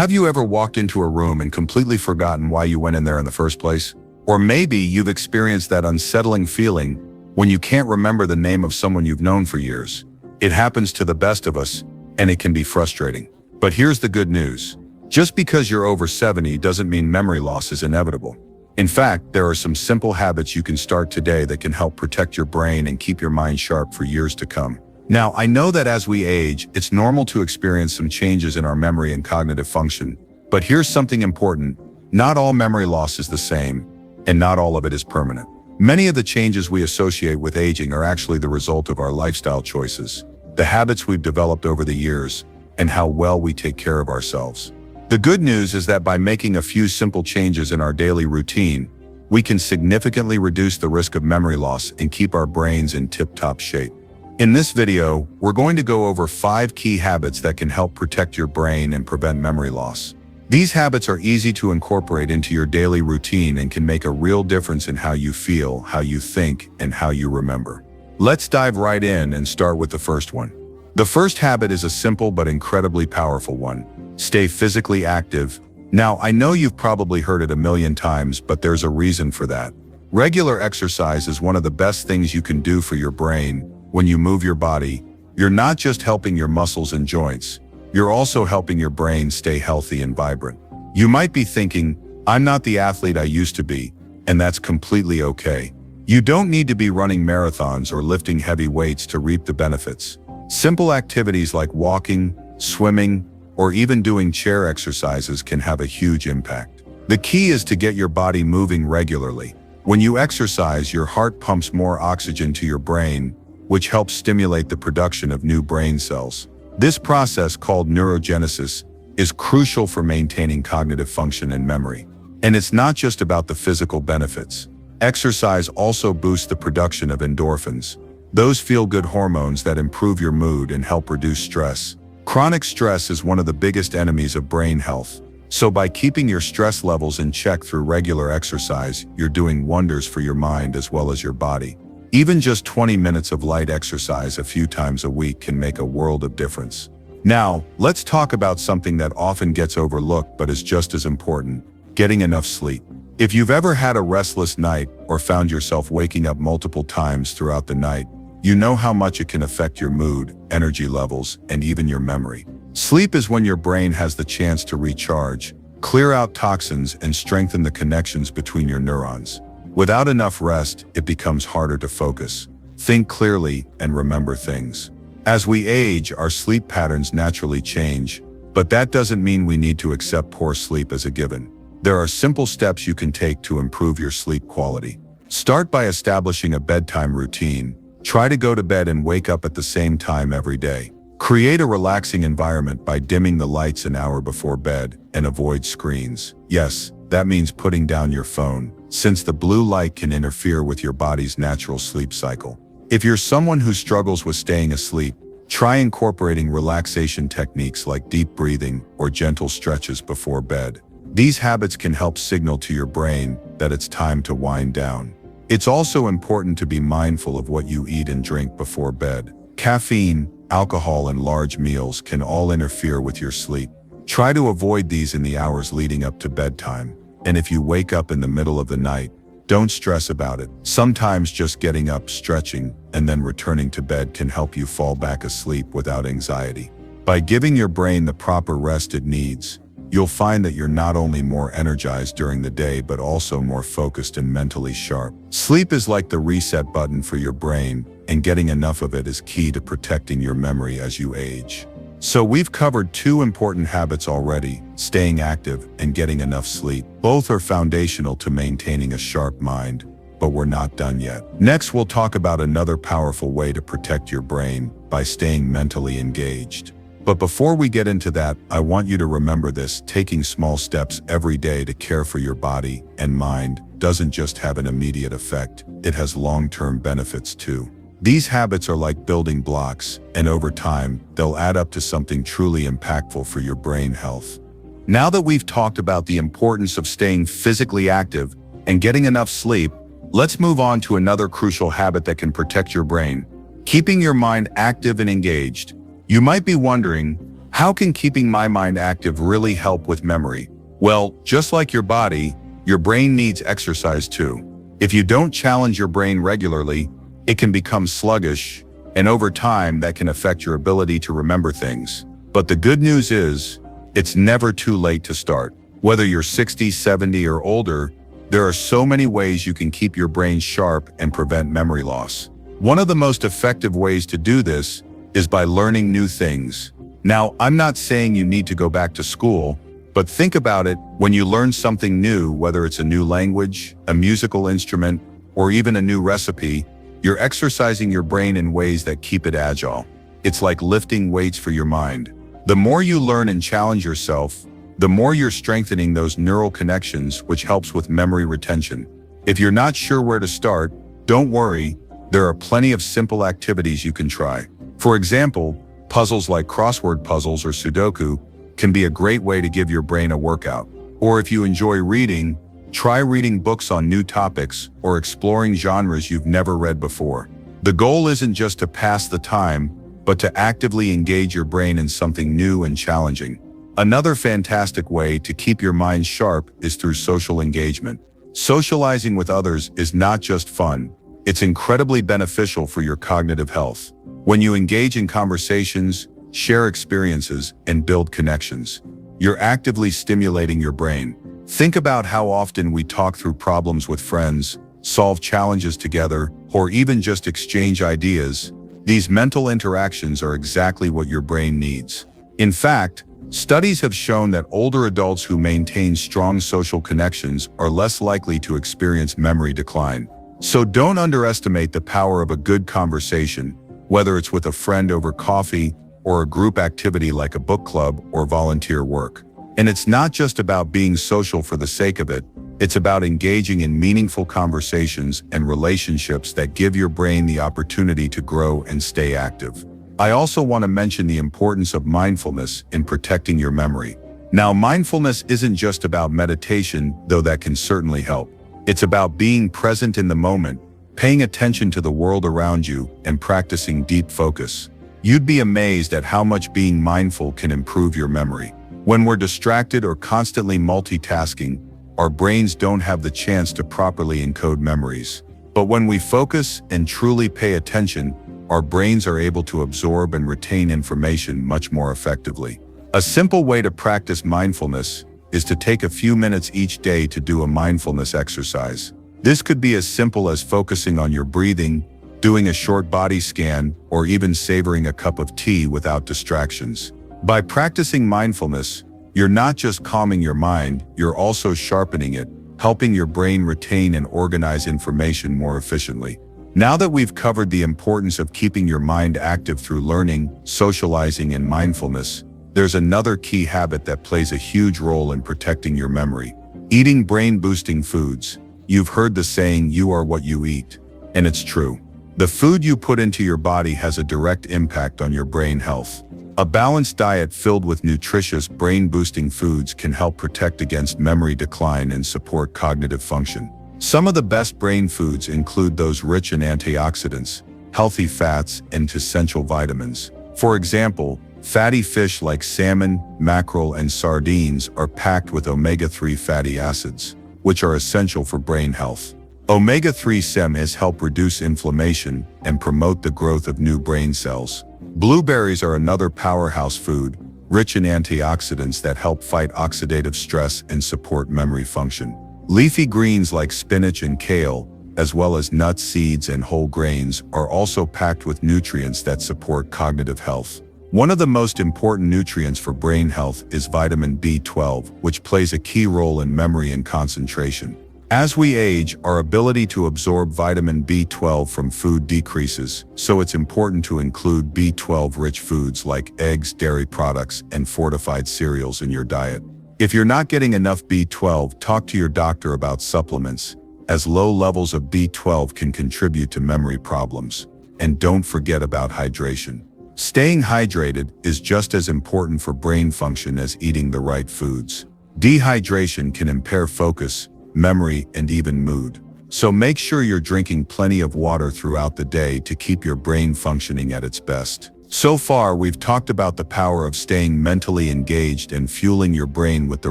Have you ever walked into a room and completely forgotten why you went in there in the first place? Or maybe you've experienced that unsettling feeling when you can't remember the name of someone you've known for years. It happens to the best of us, and it can be frustrating. But here's the good news. Just because you're over 70 doesn't mean memory loss is inevitable. In fact, there are some simple habits you can start today that can help protect your brain and keep your mind sharp for years to come. Now, I know that as we age, it's normal to experience some changes in our memory and cognitive function. But here's something important. Not all memory loss is the same, and not all of it is permanent. Many of the changes we associate with aging are actually the result of our lifestyle choices, the habits we've developed over the years, and how well we take care of ourselves. The good news is that by making a few simple changes in our daily routine, we can significantly reduce the risk of memory loss and keep our brains in tip-top shape. In this video, we're going to go over 5 key habits that can help protect your brain and prevent memory loss. These habits are easy to incorporate into your daily routine and can make a real difference in how you feel, how you think, and how you remember. Let's dive right in and start with the first one. The first habit is a simple but incredibly powerful one. Stay physically active. Now, I know you've probably heard it a million times, but there's a reason for that. Regular exercise is one of the best things you can do for your brain. When you move your body, you're not just helping your muscles and joints, you're also helping your brain stay healthy and vibrant. You might be thinking, I'm not the athlete I used to be, and that's completely okay. You don't need to be running marathons or lifting heavy weights to reap the benefits. Simple activities like walking, swimming, or even doing chair exercises can have a huge impact. The key is to get your body moving regularly. When you exercise, your heart pumps more oxygen to your brain, which helps stimulate the production of new brain cells. This process, called neurogenesis, is crucial for maintaining cognitive function and memory. And it's not just about the physical benefits. Exercise also boosts the production of endorphins, those feel-good hormones that improve your mood and help reduce stress. Chronic stress is one of the biggest enemies of brain health. So by keeping your stress levels in check through regular exercise, you're doing wonders for your mind as well as your body. Even just 20 minutes of light exercise a few times a week can make a world of difference. Now, let's talk about something that often gets overlooked but is just as important: getting enough sleep. If you've ever had a restless night or found yourself waking up multiple times throughout the night, you know how much it can affect your mood, energy levels, and even your memory. Sleep is when your brain has the chance to recharge, clear out toxins, and strengthen the connections between your neurons. Without enough rest, it becomes harder to focus, think clearly, and remember things. As we age, our sleep patterns naturally change, but that doesn't mean we need to accept poor sleep as a given. There are simple steps you can take to improve your sleep quality. Start by establishing a bedtime routine. Try to go to bed and wake up at the same time every day. Create a relaxing environment by dimming the lights an hour before bed and avoid screens. Yes, that means putting down your phone, since the blue light can interfere with your body's natural sleep cycle. If you're someone who struggles with staying asleep, try incorporating relaxation techniques like deep breathing or gentle stretches before bed. These habits can help signal to your brain that it's time to wind down. It's also important to be mindful of what you eat and drink before bed. Caffeine, alcohol, and large meals can all interfere with your sleep. Try to avoid these in the hours leading up to bedtime. And if you wake up in the middle of the night, don't stress about it. Sometimes just getting up, stretching, and then returning to bed can help you fall back asleep without anxiety. By giving your brain the proper rest it needs, you'll find that you're not only more energized during the day but also more focused and mentally sharp. Sleep is like the reset button for your brain, and getting enough of it is key to protecting your memory as you age. So we've covered 2 important habits already: staying active and getting enough sleep. Both are foundational to maintaining a sharp mind, but we're not done yet. Next, we'll talk about another powerful way to protect your brain: by staying mentally engaged. But before we get into that, I want you to remember this: taking small steps every day to care for your body and mind doesn't just have an immediate effect, it has long-term benefits too. These habits are like building blocks, and over time, they'll add up to something truly impactful for your brain health. Now that we've talked about the importance of staying physically active and getting enough sleep, let's move on to another crucial habit that can protect your brain: keeping your mind active and engaged. You might be wondering, How can keeping my mind active really help with memory? Well, just like your body, your brain needs exercise too. If you don't challenge your brain regularly, it can become sluggish, and over time that can affect your ability to remember things. But the good news is, it's never too late to start. Whether you're 60, 70, or older, there are so many ways you can keep your brain sharp and prevent memory loss. One of the most effective ways to do this is by learning new things. Now, I'm not saying you need to go back to school, but think about it. When you learn something new, whether it's a new language, a musical instrument, or even a new recipe, you're exercising your brain in ways that keep it agile. It's like lifting weights for your mind. The more you learn and challenge yourself, the more you're strengthening those neural connections, which helps with memory retention. If you're not sure where to start, don't worry, there are plenty of simple activities you can try. For example, puzzles like crossword puzzles or Sudoku can be a great way to give your brain a workout. Or if you enjoy reading, try reading books on new topics or exploring genres you've never read before. The goal isn't just to pass the time, but to actively engage your brain in something new and challenging. Another fantastic way to keep your mind sharp is through social engagement. Socializing with others is not just fun, it's incredibly beneficial for your cognitive health. When you engage in conversations, share experiences, and build connections, you're actively stimulating your brain. Think about how often we talk through problems with friends, solve challenges together, or even just exchange ideas. These mental interactions are exactly what your brain needs. In fact, studies have shown that older adults who maintain strong social connections are less likely to experience memory decline. So don't underestimate the power of a good conversation, whether it's with a friend over coffee or a group activity like a book club or volunteer work. And it's not just about being social for the sake of it, it's about engaging in meaningful conversations and relationships that give your brain the opportunity to grow and stay active. I also want to mention the importance of mindfulness in protecting your memory. Now, mindfulness isn't just about meditation, though that can certainly help. It's about being present in the moment, paying attention to the world around you, and practicing deep focus. You'd be amazed at how much being mindful can improve your memory. When we're distracted or constantly multitasking, our brains don't have the chance to properly encode memories. But when we focus and truly pay attention, our brains are able to absorb and retain information much more effectively. A simple way to practice mindfulness is to take a few minutes each day to do a mindfulness exercise. This could be as simple as focusing on your breathing, doing a short body scan, or even savoring a cup of tea without distractions. By practicing mindfulness, you're not just calming your mind, you're also sharpening it, helping your brain retain and organize information more efficiently. Now that we've covered the importance of keeping your mind active through learning, socializing, and mindfulness, there's another key habit that plays a huge role in protecting your memory: eating brain-boosting foods. You've heard the saying, "You are what you eat," and it's true. The food you put into your body has a direct impact on your brain health. A balanced diet filled with nutritious, brain-boosting foods can help protect against memory decline and support cognitive function. Some of the best brain foods include those rich in antioxidants, healthy fats, and essential vitamins. For example, fatty fish like salmon, mackerel, and sardines are packed with omega-3 fatty acids, which are essential for brain health. Omega-3 SEMs help reduce inflammation and promote the growth of new brain cells. Blueberries are another powerhouse food, rich in antioxidants that help fight oxidative stress and support memory function. Leafy greens like spinach and kale, as well as nuts, seeds, and whole grains, are also packed with nutrients that support cognitive health. One of the most important nutrients for brain health is vitamin B12, which plays a key role in memory and concentration. As we age, our ability to absorb vitamin B12 from food decreases, so it's important to include B12-rich foods like eggs, dairy products, and fortified cereals in your diet. If you're not getting enough B12, talk to your doctor about supplements, as low levels of B12 can contribute to memory problems. And don't forget about hydration. Staying hydrated is just as important for brain function as eating the right foods. Dehydration can impair focus, memory, and even mood. So make sure you're drinking plenty of water throughout the day to keep your brain functioning at its best. So far, we've talked about the power of staying mentally engaged and fueling your brain with the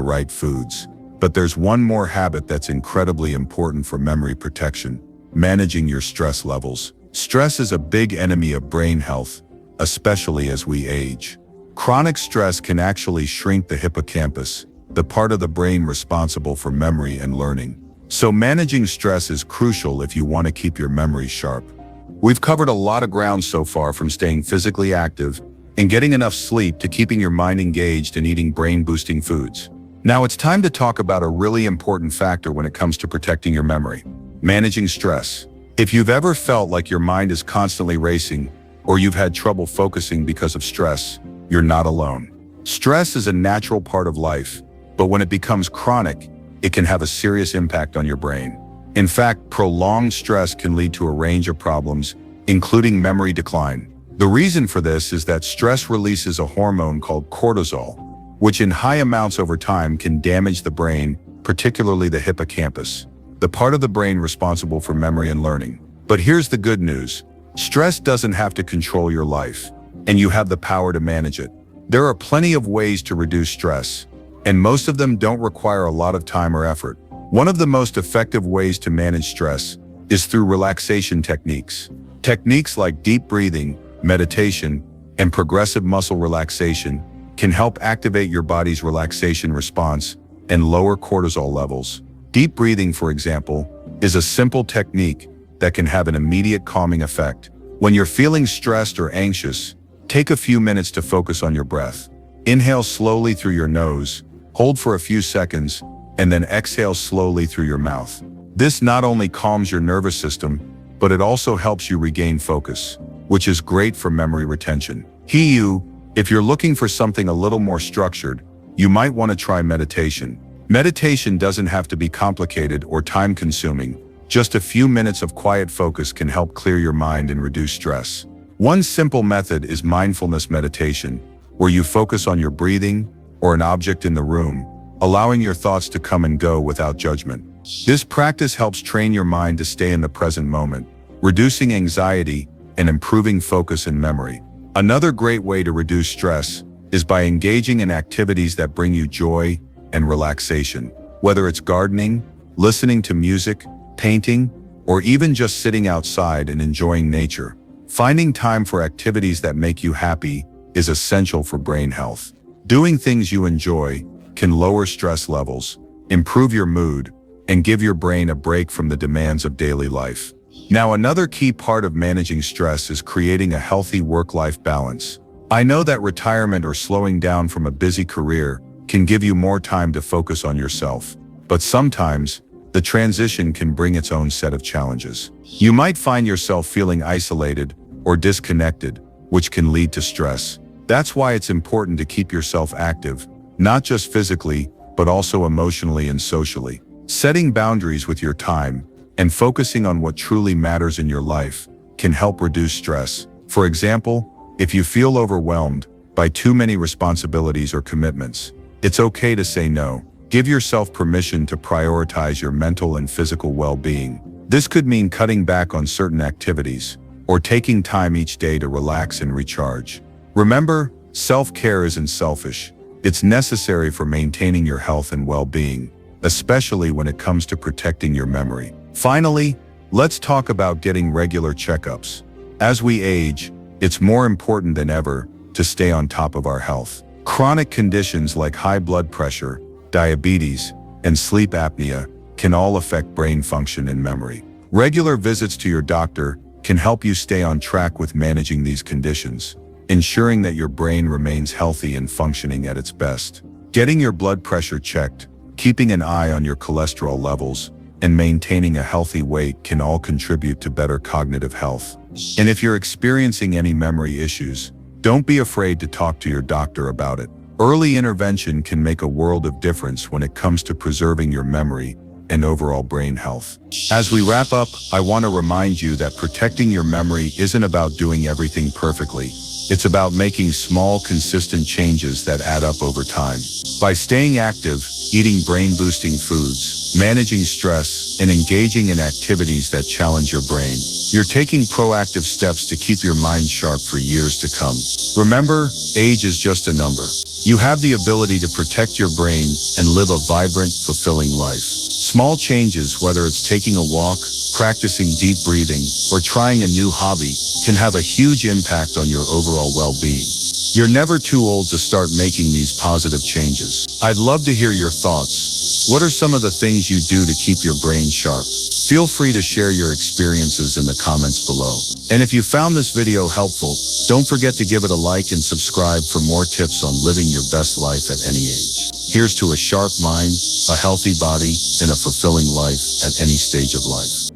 right foods. But there's one more habit that's incredibly important for memory protection: managing your stress levels. Stress is a big enemy of brain health, especially as we age. Chronic stress can actually shrink the hippocampus, the part of the brain responsible for memory and learning. So managing stress is crucial if you want to keep your memory sharp. We've covered a lot of ground so far, from staying physically active and getting enough sleep to keeping your mind engaged and eating brain-boosting foods. Now it's time to talk about a really important factor when it comes to protecting your memory: managing stress. If you've ever felt like your mind is constantly racing, or you've had trouble focusing because of stress, you're not alone. Stress is a natural part of life, but when it becomes chronic, it can have a serious impact on your brain. In fact, prolonged stress can lead to a range of problems, including memory decline. The reason for this is that stress releases a hormone called cortisol, which in high amounts over time can damage the brain, particularly the hippocampus, the part of the brain responsible for memory and learning. But here's the good news: stress doesn't have to control your life, and you have the power to manage it. There are plenty of ways to reduce stress, and most of them don't require a lot of time or effort. One of the most effective ways to manage stress is through relaxation techniques. Techniques like deep breathing, meditation, and progressive muscle relaxation can help activate your body's relaxation response and lower cortisol levels. Deep breathing, for example, is a simple technique that can have an immediate calming effect. When you're feeling stressed or anxious, take a few minutes to focus on your breath. Inhale slowly through your nose, hold for a few seconds, and then exhale slowly through your mouth. This not only calms your nervous system, but it also helps you regain focus, which is great for memory retention. If you're looking for something a little more structured, you might want to try meditation. Meditation doesn't have to be complicated or time-consuming. Just a few minutes of quiet focus can help clear your mind and reduce stress. One simple method is mindfulness meditation, where you focus on your breathing or an object in the room, allowing your thoughts to come and go without judgment. This practice helps train your mind to stay in the present moment, reducing anxiety and improving focus and memory. Another great way to reduce stress is by engaging in activities that bring you joy and relaxation. Whether it's gardening, listening to music, painting, or even just sitting outside and enjoying nature. Finding time for activities that make you happy is essential for brain health. Doing things you enjoy can lower stress levels, improve your mood, and give your brain a break from the demands of daily life. Now, another key part of managing stress is creating a healthy work-life balance. I know that retirement or slowing down from a busy career can give you more time to focus on yourself, but sometimes the transition can bring its own set of challenges. You might find yourself feeling isolated or disconnected, which can lead to stress. That's why it's important to keep yourself active, not just physically, but also emotionally and socially. Setting boundaries with your time and focusing on what truly matters in your life can help reduce stress. For example, if you feel overwhelmed by too many responsibilities or commitments, it's okay to say no. Give yourself permission to prioritize your mental and physical well-being. This could mean cutting back on certain activities or taking time each day to relax and recharge. Remember, self-care isn't selfish. It's necessary for maintaining your health and well-being, especially when it comes to protecting your memory. Finally, let's talk about getting regular checkups. As we age, it's more important than ever to stay on top of our health. Chronic conditions like high blood pressure, diabetes, and sleep apnea can all affect brain function and memory. Regular visits to your doctor can help you stay on track with managing these conditions, ensuring that your brain remains healthy and functioning at its best. Getting your blood pressure checked, keeping an eye on your cholesterol levels, and maintaining a healthy weight can all contribute to better cognitive health. And if you're experiencing any memory issues, don't be afraid to talk to your doctor about it. Early intervention can make a world of difference when it comes to preserving your memory and overall brain health. As we wrap up, I want to remind you that protecting your memory isn't about doing everything perfectly. It's about making small, consistent changes that add up over time. By staying active, eating brain-boosting foods, managing stress, and engaging in activities that challenge your brain, you're taking proactive steps to keep your mind sharp for years to come. Remember, age is just a number. You have the ability to protect your brain and live a vibrant, fulfilling life. Small changes, whether it's taking a walk, practicing deep breathing, or trying a new hobby, can have a huge impact on your overall well-being. You're never too old to start making these positive changes. I'd love to hear your thoughts. What are some of the things you do to keep your brain sharp? Feel free to share your experiences in the comments below. And if you found this video helpful, don't forget to give it a like and subscribe for more tips on living your best life at any age. Here's to a sharp mind, a healthy body, and a fulfilling life at any stage of life.